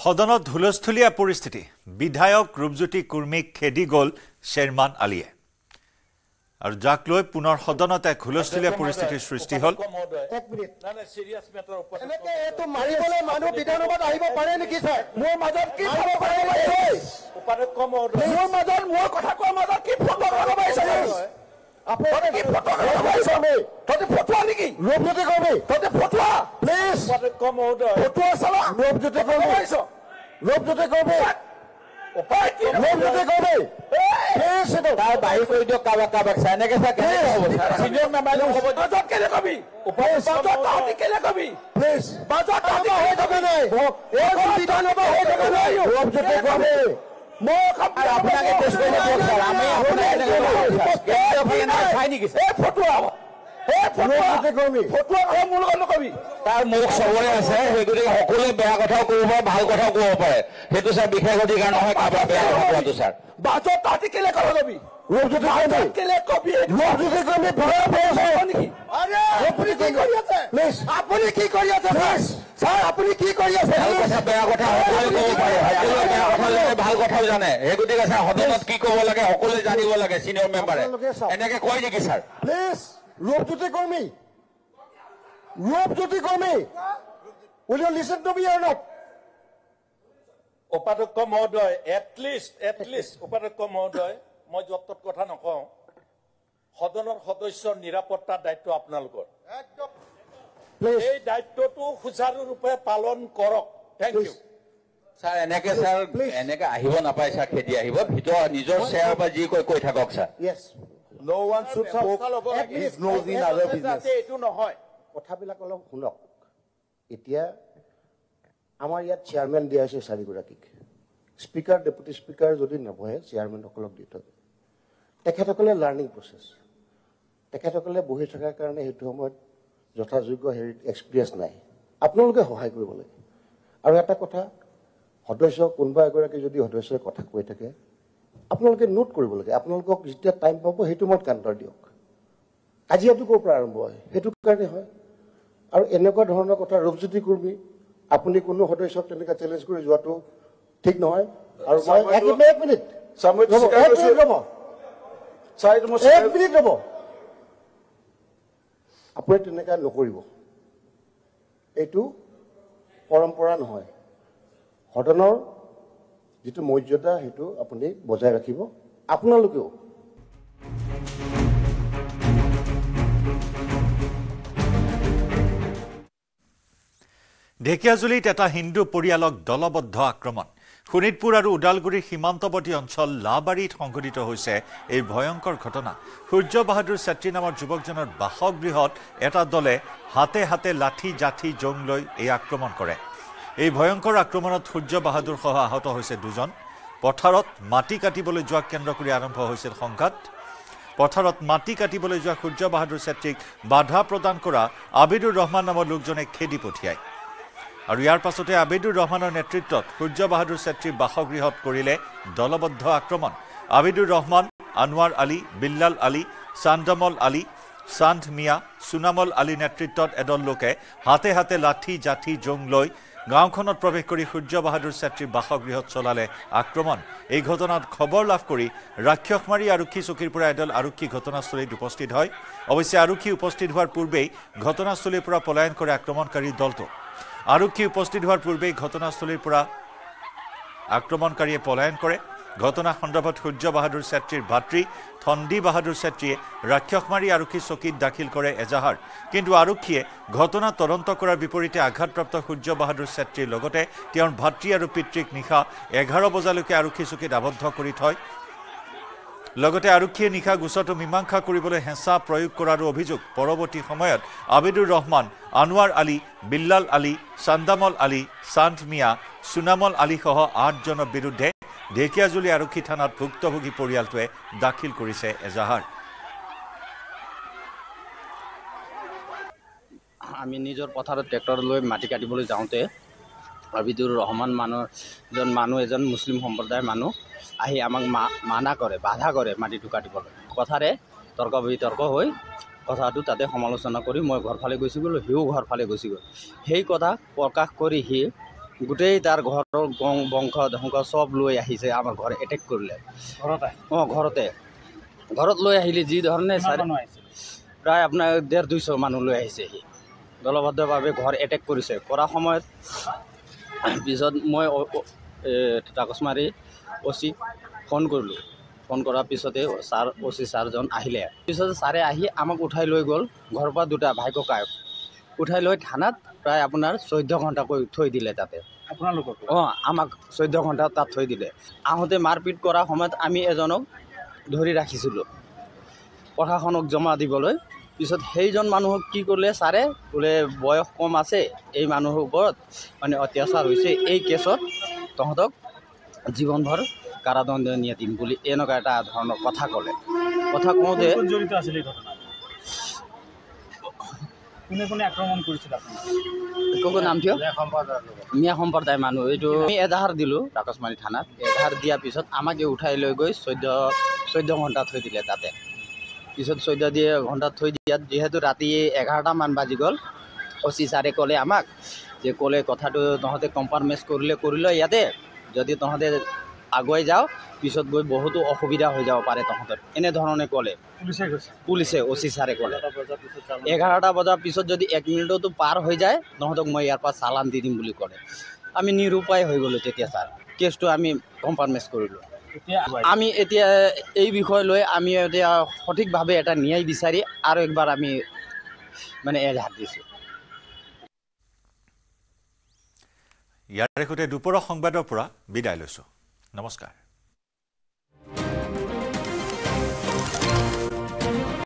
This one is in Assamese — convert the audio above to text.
সদনত হুলস্থুলীয়া পৰিস্থিতি বিধায়ক ৰূপজ্যোতি কুৰ্মীক খেদি গ'ল চেয়াৰমান আলীয়ে আৰু যাক লৈ পুনৰ সদনত এক হুলস্থুলীয়া পৰিস্থিতিৰ সৃষ্টি হ'ল তাৰ মুখ চবৰে আছে সেই গতিকে সকলোৱে বেয়া কথাও কৰিব ভাল কথাও ক'ব পাৰে সেইটো ছাৰ বিশেষ অধিকাৰ নহয় কাৰোবাৰ বেয়া কথা কোৱাটো ছাৰ বাজত তাতে কেলে কথা কবি ভাল কথাও জানে সেই গতিকে ছাৰ সদনত কি ক'ব লাগে সকলোৱে জানিব লাগে চিনিয়ৰ মেম্বাৰে এনেকে কয় নেকি ছাৰ প্লিজ ৰূপজ্যোতি কৰ্মী will you listen to me or not? উপাধ্যক্ষ মহোদয় এটলিষ্ট উপাধ্যক্ষ মহোদয় মই যত কথা নকওঁ সদনৰ সদস্যৰ নিৰাপত্তাৰ দায়িত্ব আপোনালোকৰ এই দায়িত্বটো সুচাৰুৰূপে পালন কৰক থেংক ইউ ছাৰ এনেকে আহিব নাপায় ছাৰ খেদি আহিব ভিতৰ নিজৰ চেয়াৰ বা যি কৈ থাকক sir Yes. No one should spoke his nose in other business. এইটো নহয় কথাবিলাক অলপ শুনক এতিয়া আমাৰ ইয়াত চেয়াৰমেন দিয়া হৈছে 4 গৰাকীক স্পিকাৰ ডেপুটি স্পিকাৰ যদি নবহে চেয়াৰমেনসকলক দি থাকে তেখেতসকলে লাৰ্ণিং প্ৰচেছ তেখেতসকলে বহি থকাৰ কাৰণে সেইটো সময়ত যথাযোগ্য এক্সপিৰিয়েঞ্চ নাই আপোনালোকে সহায় কৰিব লাগে আৰু এটা কথা সদস্য কোনোবা এগৰাকী যদি সদস্যই কথা কৈ থাকে আপোনালোকে নোট কৰিব লাগে আপোনালোকক যেতিয়া টাইম পাব সেইটো সময়ত কাউণ্টাৰ দিয়ক কাজিয়াটো ক'ৰ পৰা আৰম্ভ হয় সেইটো কাৰণে হয় আৰু এনেকুৱা ধৰণৰ কথা ৰূপজ্যোতি কুৰ্মী আপুনি কোনো সদস্যক তেনেকৈ চেলেঞ্জ কৰি যোৱাটো ঠিক নহয় আৰু মই এক মিনিট ৰ'ব আপুনি তেনেকৈ নকৰিব এইটো পৰম্পৰা নহয় সদনৰ যিটো মৰ্যাদা সেইটো আপুনি বজাই ৰাখিব আপোনালোকেও ঢেকিয়াজুলিত এটা হিন্দু পৰিয়ালক দলবদ্ধ আক্ৰমণ শোণিতপুৰ আৰু ওদালগুৰিৰ সীমান্তৱৰ্তী অঞ্চল লাবাৰীত সংঘটিত হৈছে এই ভয়ংকৰ ঘটনা সূৰ্য বাহাদুৰ ছেত্ৰী নামৰ যুৱকজনৰ বাসগৃহত এটা দলে হাতে হাতে লাঠি জাঠি জং লৈ এই আক্ৰমণ কৰে এই ভয়ংকৰ আক্ৰমণত সূৰ্য বাহাদুৰ সহ আহত হৈছে 2জন পথাৰত মাটি কাটিবলৈ যোৱা কেন্দ্ৰ কৰি আৰম্ভ হৈছিল সংঘাত পথাৰত মাটি কাটিবলৈ যোৱা সূৰ্য বাহাদুৰ ছেত্ৰীক বাধা প্ৰদান কৰা আবিদুৰ ৰহমান নামৰ লোকজনে খেদি পঠিয়ায় আৰু ইয়াৰ পাছতে আবিদুৰ ৰহমানৰ নেতৃত্বত সূৰ্য বাহাদুৰ ছেত্ৰীৰ বাসগৃহত কৰিলে দলবদ্ধ আক্ৰমণ আবিদুৰ ৰহমান আনোৱাৰ আলী বিল্লাল আলী চান্দমল আলী চান্দ মিয়া সুনামল আলী নেতৃত্বত এদল লোকে হাতে হাতে লাঠি জাঠি জং লৈ গাঁওখনত প্ৰৱেশ কৰি সূৰ্য বাহাদুৰ ছেত্ৰীৰ বাসগৃহত চলালে আক্ৰমণ এই ঘটনাত খবৰ লাভ কৰি ৰাক্ষসমাৰী আৰক্ষী চকীৰ পৰা এদল আৰক্ষী ঘটনাস্থলীত উপস্থিত হয় অৱশ্যে আৰক্ষী উপস্থিত হোৱাৰ পূৰ্বেই ঘটনাস্থলীৰ পৰা পলায়ন কৰে আক্ৰমণকাৰী দলটো আৰক্ষী উপস্থিত হোৱাৰ পূৰ্বেই ঘটনাস্থলীৰ পৰা আক্ৰমণকাৰীয়ে পলায়ন কৰে ঘটনা সন্দৰ্ভত সূৰ্য বাহাদুৰ ছেত্ৰীৰ ভাতৃ থণ্ডি বাহাদুৰ ছেত্ৰীয়ে ৰাক্ষসমাৰী আৰক্ষী চকীত দাখিল কৰে এজাহাৰ কিন্তু আৰক্ষীয়ে ঘটনা তদন্ত কৰাৰ বিপৰীতে আঘাতপ্ৰাপ্ত সূৰ্য বাহাদুৰ ছেত্ৰীৰ লগতে তেওঁৰ ভাতৃ আৰু পিতৃক নিশা 11 বজালৈকে আৰক্ষী চকীত আবদ্ধ কৰি থয় লগতে আৰক্ষীয়ে নিশা গোচৰটো মীমাংসা কৰিবলৈ হেঁচা প্ৰয়োগ কৰাৰ অভিযোগ পৰৱৰ্তী সময়ত আবিদুৰ ৰহমান আনোৱাৰ আলী বিল্লাল আলী চান্দামল আলী চান্দ মিয়া সুনামল আলী সহ 8জনৰ বিৰুদ্ধে ঢেকিয়াজুলি আৰক্ষী থানাত ভুক্তভোগী পৰিয়ালটোৱে দাখিল কৰিছে এজাহাৰ আমি নিজৰ পথাৰত ট্ৰেক্টৰ লৈ মাটি কাটিবলৈ যাওঁতে আবিদুৰ ৰহমান এজন মুছলিম সম্প্ৰদায়ৰ মানুহ আহি আমাক মানা কৰে বাধা কৰে মাটিটো কাটিবলৈ কথাৰে তৰ্ক বিতৰ্ক হৈ কথাটো তাতে সমালোচনা কৰি মই ঘৰ ফালে গুচি গ'লোঁ সিও ঘৰ ফালে গুচি গ'ল সেই কথা প্ৰকাশ কৰি সি গোটেই তাৰ ঘৰৰ বংশ ধংস চব লৈ আহিছে আমাৰ ঘৰ এটেক কৰিলে ঘৰত লৈ আহিলে যি ধৰণে প্ৰায় আপোনাৰ 150-200 মানুহ লৈ আহিছে সি দলবদ্ধভাৱে ঘৰ এটেক কৰিছে কৰা সময়ত পিছত মই টাকচমাৰী অচি ফোন কৰিলোঁ ফোন কৰাৰ পিছতে অচি ছাৰজন আহিলে পিছতে ছাৰে আহি আমাক উঠাই লৈ গ'ল ঘৰৰ পৰা দুটা ভাই ককায়ক উঠাই লৈ থানাত প্ৰায় আপোনাৰ 14 ঘণ্টা থৈ দিলে তাতে আপোনালোকক আমাক 14 ঘণ্টা তাত থৈ দিলে আহোঁতে মাৰপিট কৰাৰ সময়ত আমি এজনক ধৰি ৰাখিছিলোঁ প্ৰশাসনক জমা দিবলৈ পিছত সেইজন মানুহক কি কৰিলে ছাৰে বোলে বয়স কম আছে এই মানুহৰ ওপৰত মানে অত্যাচাৰ হৈছে এই কেছত তহঁতক জীৱনভৰ কাৰাদণ্ডনীয় দিম বুলি এনেকুৱা এটা ধৰণৰ কথা ক'লে কথা কওঁতে জড়িত আছিল এই ঘটনাত কোনে আক্ৰমণ কৰিছিল আপোনাৰ নাম কিয় মিয়া সম্প্ৰদায় মানুহ এইটো আমি এজাহাৰ দিলোঁ টাকচমাৰী থানাত এজাহাৰ দিয়াৰ পিছত আমাকে উঠাই লৈ গৈ 14 ঘণ্টা থৈ দিলে তাতে পিছত 14 ঘণ্টা থৈ দিয়াত যিহেতু ৰাতি 11টামান বাজি গ'ল অচি ছাৰে ক'লে আমাক যে ক'লে কথাটো তহঁতে কম্প্ৰমাইজ কৰিলে ইয়াতে যদি তহঁতে আগুৱাই যাওঁ পিছত গৈ বহুতো অসুবিধা হৈ যাব পাৰে তহঁতৰ এনেধৰণে ক'লে পুলিচে অচি ছাৰে ক'লে 11টা বজাৰ পিছত যদি 1 মিনিটতো পাৰ হৈ যায় তহঁতক মই ইয়াৰ পৰা চালান দি দিম বুলি ক'লে আমি নিৰুপায় হৈ গ'লোঁ তেতিয়া ছাৰ কেছটো আমি কম্প্ৰমাইজ কৰিলোঁ আমি এতিয়া এই বিষয় লৈ আমি এতিয়া সঠিকভাৱে এটা ন্যায় বিচাৰি আৰু একবাৰ আমি মানে এজাহাৰ দিছোঁ ইয়াৰ সৈতে দুপৰৰ সংবাদৰ পৰা বিদায় লৈছোঁ নমস্কাৰ